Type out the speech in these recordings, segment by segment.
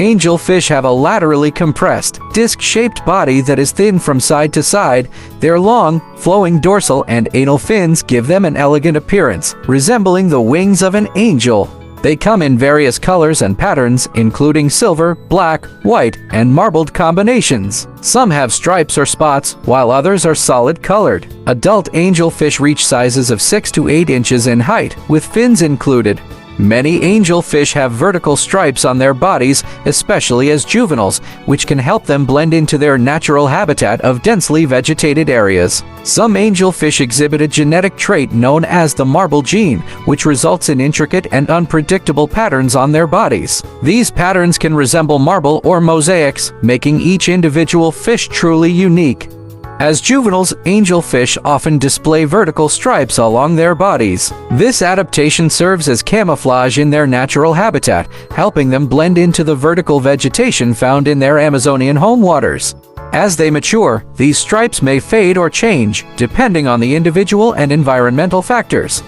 Angelfish have a laterally compressed, disc-shaped body that is thin from side to side. Their long, flowing dorsal and anal fins give them an elegant appearance, resembling the wings of an angel. They come in various colors and patterns, including silver, black, white, and marbled combinations. Some have stripes or spots, while others are solid-colored. Adult angelfish reach sizes of 6 to 8 inches in height, with fins included. Many angelfish have vertical stripes on their bodies, especially as juveniles, which can help them blend into their natural habitat of densely vegetated areas. Some angelfish exhibit a genetic trait known as the marble gene, which results in intricate and unpredictable patterns on their bodies. These patterns can resemble marble or mosaics, making each individual fish truly unique. As juveniles, angelfish often display vertical stripes along their bodies. This adaptation serves as camouflage in their natural habitat, helping them blend into the vertical vegetation found in their Amazonian home waters. As they mature, these stripes may fade or change, depending on the individual and environmental factors.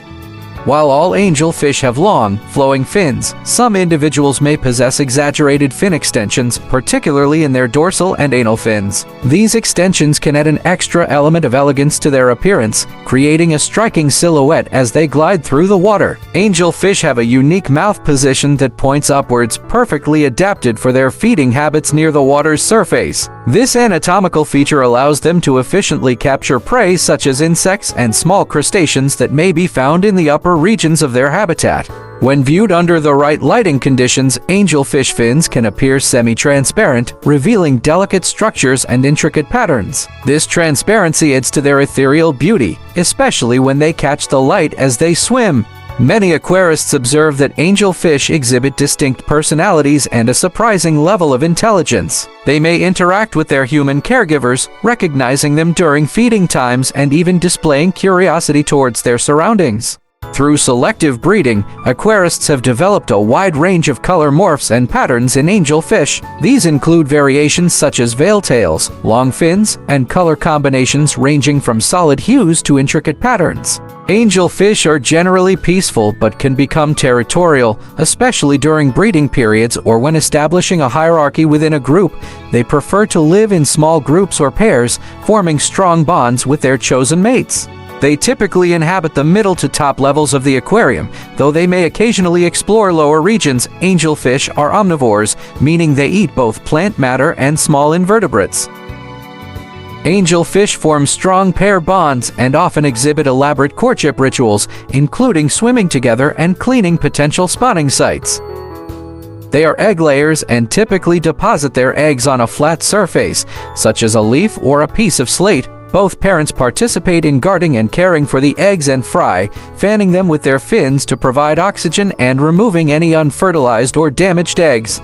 While all angelfish have long, flowing fins, some individuals may possess exaggerated fin extensions, particularly in their dorsal and anal fins. These extensions can add an extra element of elegance to their appearance, creating a striking silhouette as they glide through the water. Angelfish have a unique mouth position that points upwards, perfectly adapted for their feeding habits near the water's surface. This anatomical feature allows them to efficiently capture prey such as insects and small crustaceans that may be found in the upper regions of their habitat. When viewed under the right lighting conditions, angelfish fins can appear semi-transparent, revealing delicate structures and intricate patterns. This transparency adds to their ethereal beauty, especially when they catch the light as they swim. Many aquarists observe that angelfish exhibit distinct personalities and a surprising level of intelligence. They may interact with their human caregivers, recognizing them during feeding times and even displaying curiosity towards their surroundings. Through selective breeding, aquarists have developed a wide range of color morphs and patterns in angelfish. These include variations such as veil tails, long fins, and color combinations ranging from solid hues to intricate patterns. Angelfish are generally peaceful but can become territorial, especially during breeding periods or when establishing a hierarchy within a group. They prefer to live in small groups or pairs, forming strong bonds with their chosen mates. They typically inhabit the middle to top levels of the aquarium, though they may occasionally explore lower regions. Angelfish are omnivores, meaning they eat both plant matter and small invertebrates. Angelfish form strong pair bonds and often exhibit elaborate courtship rituals, including swimming together and cleaning potential spawning sites. They are egg layers and typically deposit their eggs on a flat surface, such as a leaf or a piece of slate. Both parents participate in guarding and caring for the eggs and fry, fanning them with their fins to provide oxygen and removing any unfertilized or damaged eggs.